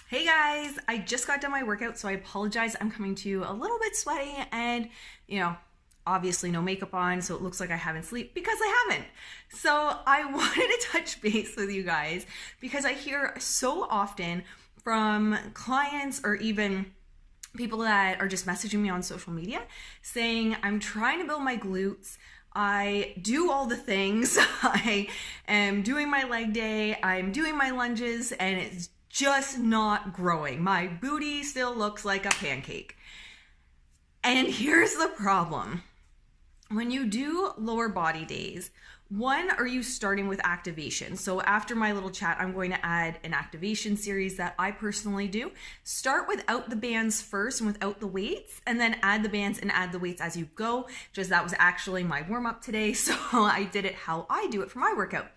Hey guys, I just got done my workout, so I apologize. I'm coming to you a little bit sweaty and, obviously no makeup on, so it looks like I haven't slept because I haven't. So I wanted to touch base with you guys because I hear so often from clients or even people that are just messaging me on social media saying, I'm trying to build my glutes. I do all the things. I am doing my leg day. I'm doing my lunges and it's just not growing. My booty still looks like a pancake. And here's the problem. When you do lower body days, one, are you starting with activation? So after my little chat, I'm going to add an activation series that I personally do. Start without the bands first and without the weights, and then add the bands and add the weights as you go. Just that was actually my warm up today. So I did it how I do it for my workout.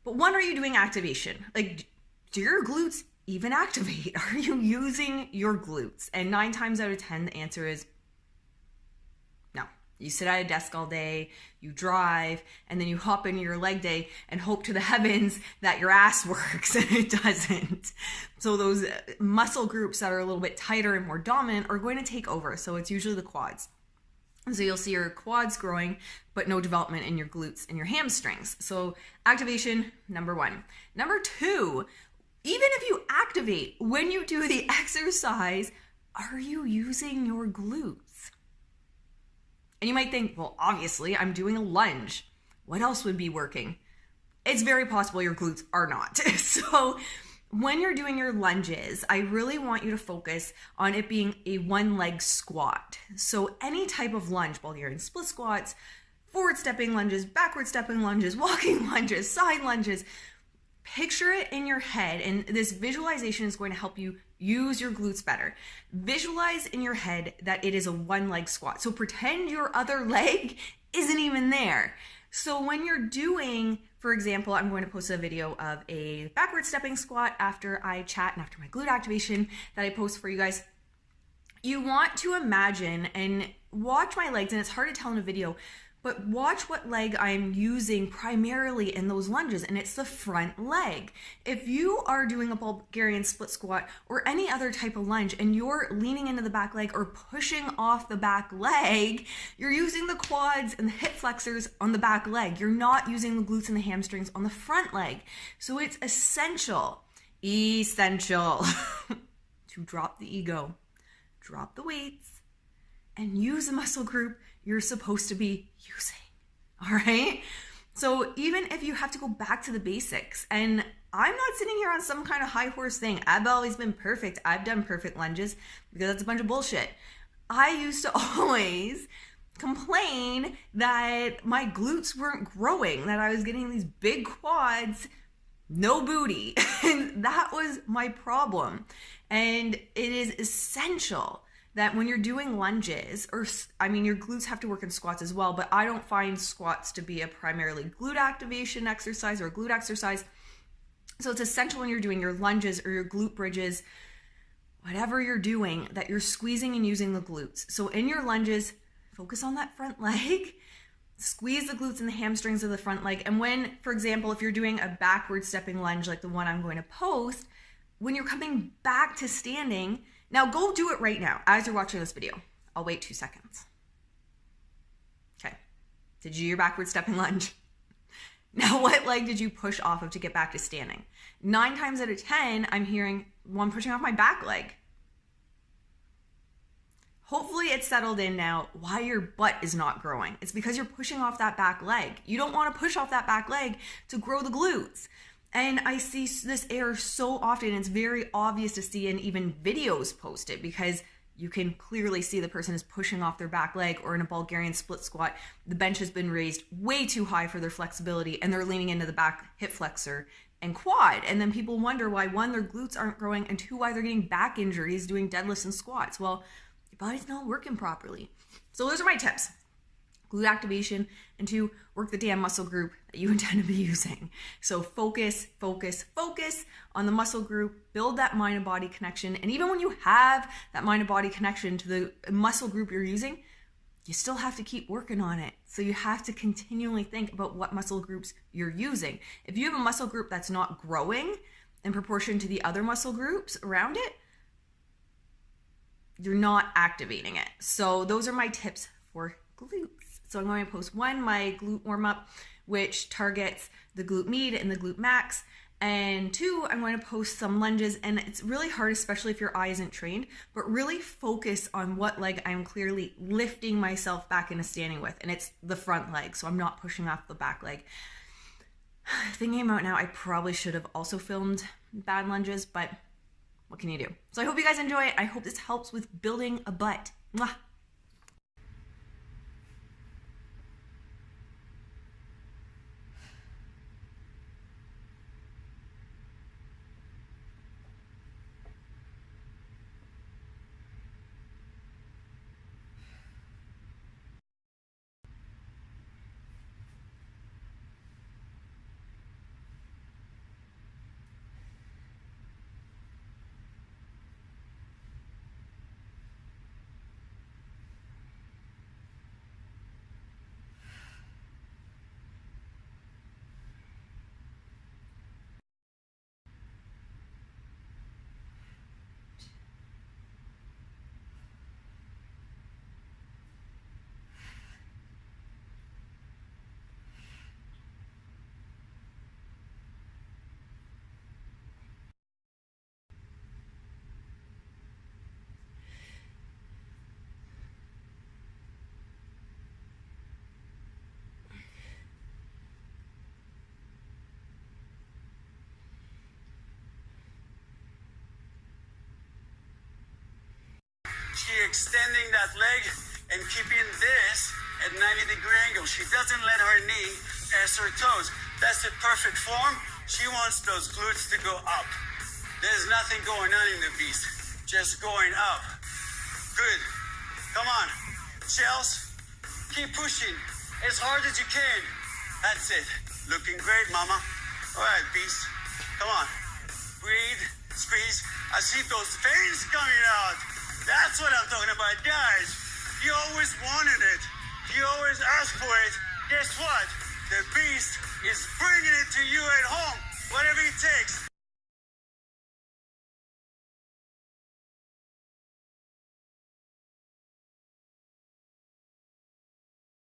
But one, are you doing activation? Like, do your glutes even activate? Are you using your glutes? And 9 times out of 10, the answer is no. You sit at a desk all day, you drive, and then you hop into your leg day and hope to the heavens that your ass works, and it doesn't. So those muscle groups that are a little bit tighter and more dominant are going to take over. So it's usually the quads. So you'll see your quads growing, but no development in your glutes and your hamstrings. So activation, number 1. Number 2, even if you activate when you do the exercise, are you using your glutes? And you might think, well, obviously I'm doing a lunge. What else would be working? It's very possible your glutes are not. So when you're doing your lunges, I really want you to focus on it being a one leg squat. So any type of lunge, Bulgarian split squats, forward stepping lunges, backward stepping lunges, walking lunges, side lunges, picture it in your head, and this visualization is going to help you use your glutes better. Visualize in your head that it is a one leg squat. So pretend your other leg isn't even there. So when you're doing, for example, I'm going to post a video of a backward stepping squat after I chat and after my glute activation that I post for you guys. You want to imagine and watch my legs, and it's hard to tell in a video, but watch what leg I'm using primarily in those lunges, and it's the front leg. If you are doing a Bulgarian split squat or any other type of lunge and you're leaning into the back leg or pushing off the back leg, you're using the quads and the hip flexors on the back leg. You're not using the glutes and the hamstrings on the front leg. So it's essential to drop the ego, drop the weights, and use the muscle group you're supposed to be using. All right. So even if you have to go back to the basics, and I'm not sitting here on some kind of high horse thing. I've always been perfect. I've done perfect lunges because that's a bunch of bullshit. I used to always complain that my glutes weren't growing, that I was getting these big quads, no booty. And that was my problem. And it is essential that when you're doing lunges, your glutes have to work in squats as well, but I don't find squats to be a primarily glute activation exercise or a glute exercise. So it's essential when you're doing your lunges or your glute bridges, whatever you're doing, that you're squeezing and using the glutes. So in your lunges, focus on that front leg, squeeze the glutes and the hamstrings of the front leg. And when, for example, if you're doing a backward stepping lunge like the one I'm going to post, when you're coming back to standing, now go do it right now as you're watching this video. I'll wait 2 seconds. Okay. Did you do your backward stepping lunge? Now what leg did you push off of to get back to standing? 9 times out of 10, I'm hearing, well, I'm pushing off my back leg. Hopefully it's settled in now why your butt is not growing. It's because you're pushing off that back leg. You don't want to push off that back leg to grow the glutes. And I see this error so often. It's very obvious to see in even videos posted because you can clearly see the person is pushing off their back leg, or in a Bulgarian split squat, the bench has been raised way too high for their flexibility and they're leaning into the back hip flexor and quad. And then people wonder why, 1, their glutes aren't growing, and 2, why they're getting back injuries doing deadlifts and squats. Well, your body's not working properly. So those are my tips. Glute activation, and 2, work the damn muscle group that you intend to be using. So focus on the muscle group, build that mind and body connection. And even when you have that mind and body connection to the muscle group you're using, you still have to keep working on it. So you have to continually think about what muscle groups you're using. If you have a muscle group that's not growing, in proportion to the other muscle groups around it, you're not activating it. So those are my tips for glutes. So I'm going to post one, my glute warm up, which targets the glute med and the glute max. And two, I'm going to post some lunges, and it's really hard, especially if your eye isn't trained, but really focus on what leg I'm clearly lifting myself back into standing with. And it's the front leg, so I'm not pushing off the back leg. Thinking about now, I probably should have also filmed bad lunges, but what can you do? So I hope you guys enjoy it. I hope this helps with building a butt. Mwah. She extending that leg and keeping this at 90-degree angle. She doesn't let her knee pass her toes. That's the perfect form. She wants those glutes to go up. There's nothing going on in the beast, just going up. Good. Come on. Shells, keep pushing as hard as you can. That's it. Looking great, mama. All right, beast. Come on. Breathe, squeeze. I see those veins coming out. That's what I'm talking about, guys. You always wanted it. You always asked for it. Guess what? The beast is bringing it to you at home. Whatever it takes.